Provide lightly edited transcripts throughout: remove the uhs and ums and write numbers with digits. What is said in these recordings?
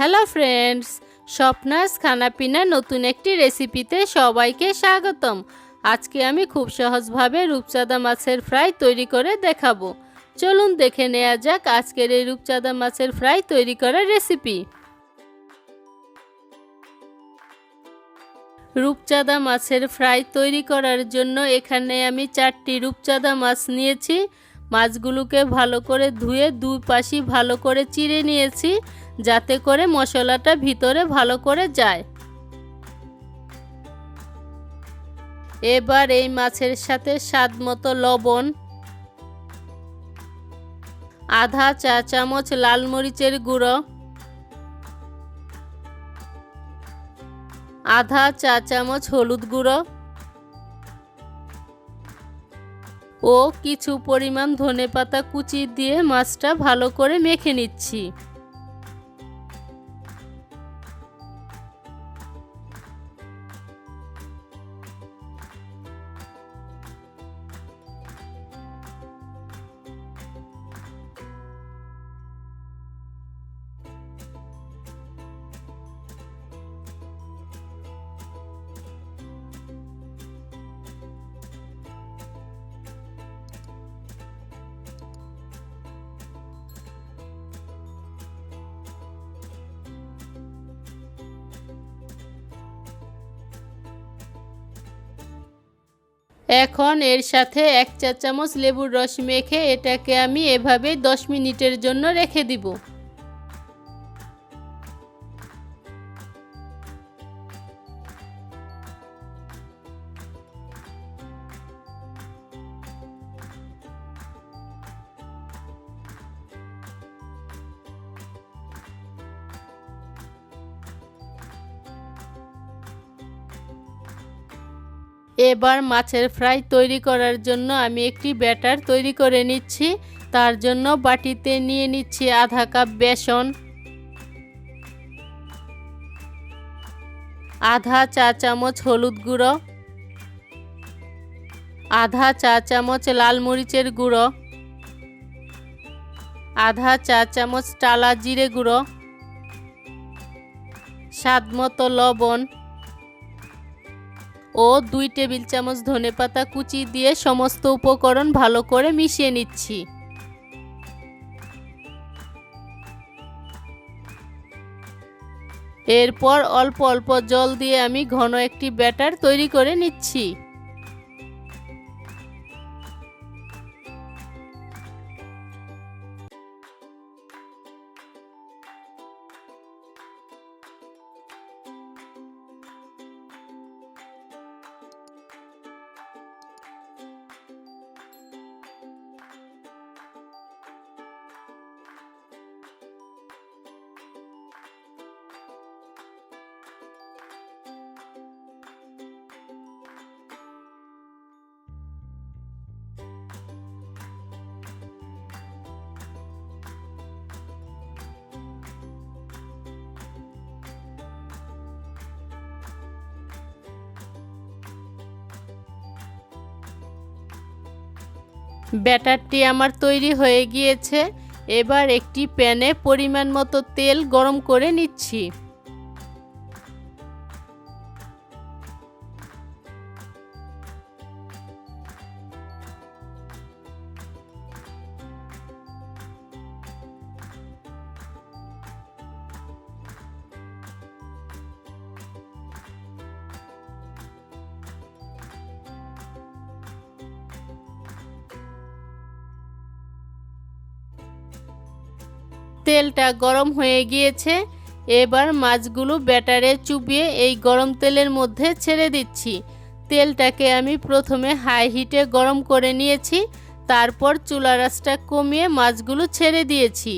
Hello friends, স্বপ্নাস খানাপিনা নতুন একটি রেসিপিতে সবাইকে স্বাগতম। আজকে আমি খুব সহজভাবে রূপচাঁদা মাছের ফ্রাই তৈরি করে দেখাবো। চলুন দেখে নেওয়া যাক আজকের এই রূপচাঁদা মাছের ফ্রাই তৈরি করার রেসিপি। রূপচাঁদা মাছের ফ্রাই তৈরি করার জন্য এখানে আমি 4টি রূপচাঁদা মাছ নিয়েছি। মাছগুলোকে ভালো করে ধুয়ে দুই পাশই ভালো করে চিড়ে নিয়েছি, যাতে করে মশলাটা ভিতরে ভালো করে যায়। এবার এই মাছের সাথে স্বাদ মতো লবণ, আধা চা চামচ লাল মরিচের গুঁড়ো, আধা চা চামচ হলুদ গুঁড়ো ও কিছু পরিমাণ ধনেপাতা কুচি দিয়ে মাছটা ভালো করে মেখে নিচ্ছি। এখন এর সাথে 1 চা চামচ লেবুর রস মেখে এটাকে আমি এভাবে 10 মিনিটের জন্য রেখে দিব। এবার মাছের ফ্রাই তৈরি করার জন্য আমি একটি ব্যাটার তৈরি করে নিচ্ছি। তার জন্য বাটিতে নিয়ে নিচ্ছি আধা কাপ বেসন, আধা চা চামচ হলুদ গুঁড়ো, আধা চা চামচ লাল মরিচের গুঁড়ো, আধা চা চামচ টালা জিরে গুঁড়ো, স্বাদ মতো লবণ ও 2 টেবিল চামচ ধনেপাতা কুচি দিয়ে সমস্ত উপকরণ ভালো করে মিশিয়ে নিচ্ছি। এরপর অল্প অল্প জল দিয়ে আমি ঘন একটি ব্যাটার তৈরি করে নিচ্ছি। ব্যাটারটি আমার তৈরি হয়ে গিয়েছে। এবার একটি প্যানে পরিমাণ মতো তেল গরম করে নিচ্ছি। তেলটা গরম হয়ে গিয়েছে। এবার মাছগুলো ব্যাটারে চুবিয়ে এই গরম তেলের মধ্যে ছেড়ে দিচ্ছি। তেলটাকে আমি প্রথমে হাই হিটে গরম করে নিয়েছি, তারপর চুলার আঁচটা কমিয়ে মাছগুলো ছেড়ে দিয়েছি।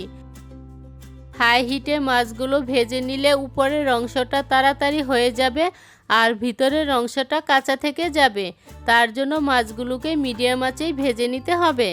হাই হিটে মাছগুলো ভেজে নিলে উপরের অংশটা তাড়াতাড়ি হয়ে যাবে আর ভিতরের অংশটা কাঁচা থেকে যাবে। তার জন্য মাছগুলোকে মিডিয়াম আঁচেই ভেজে নিতে হবে।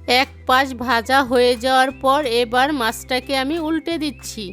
এক পাশ ভাজা হয়ে যাওয়ার পর এবার মাছটাকে আমি উল্টে দিচ্ছি।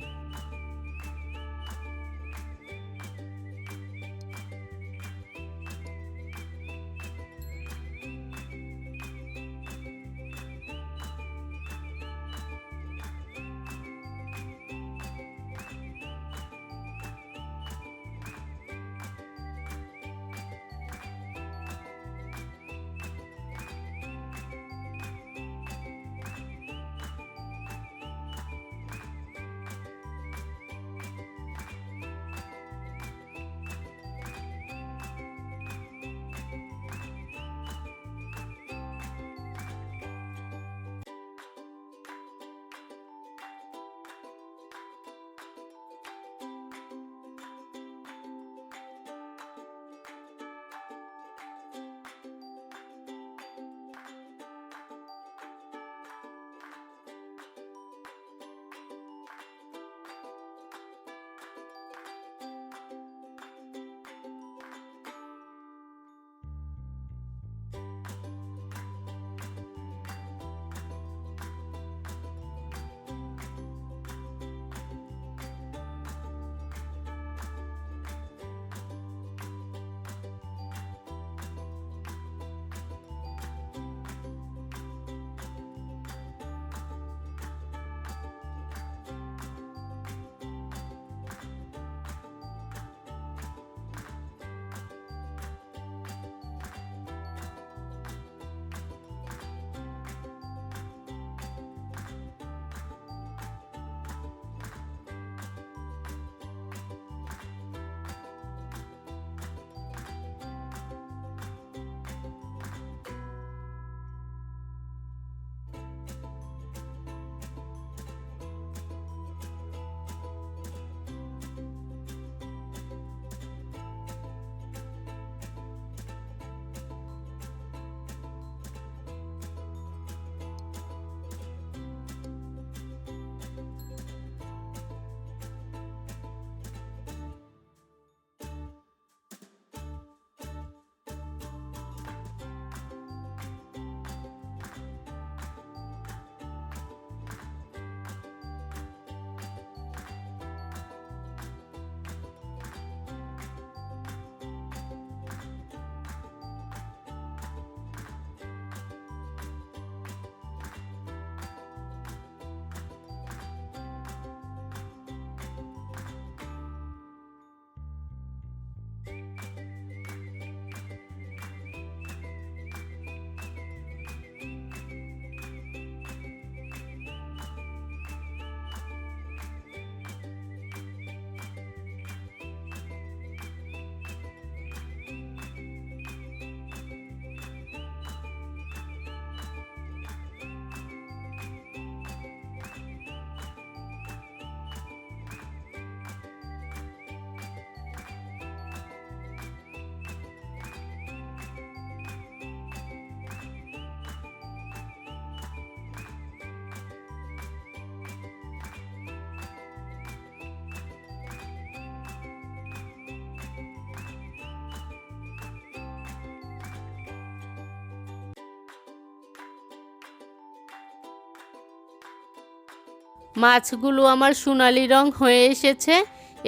মাছগুলো আমার সোনালি রং হয়ে এসেছে।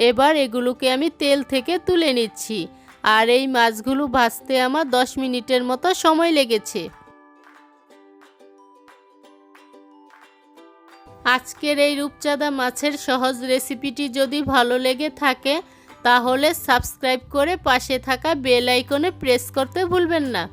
এবার এগুলোকে আমি তেল থেকে তুলে নিচ্ছি। আর এই মাছগুলো ভাজতে আমার 10 মিনিটের মতো সময় লেগেছে। আজকের এই রূপচাঁদা মাছের সহজ রেসিপিটি যদি ভালো লেগে থাকে তাহলে সাবস্ক্রাইব করে পাশে থাকা বেল আইকনে প্রেস করতে ভুলবেন না।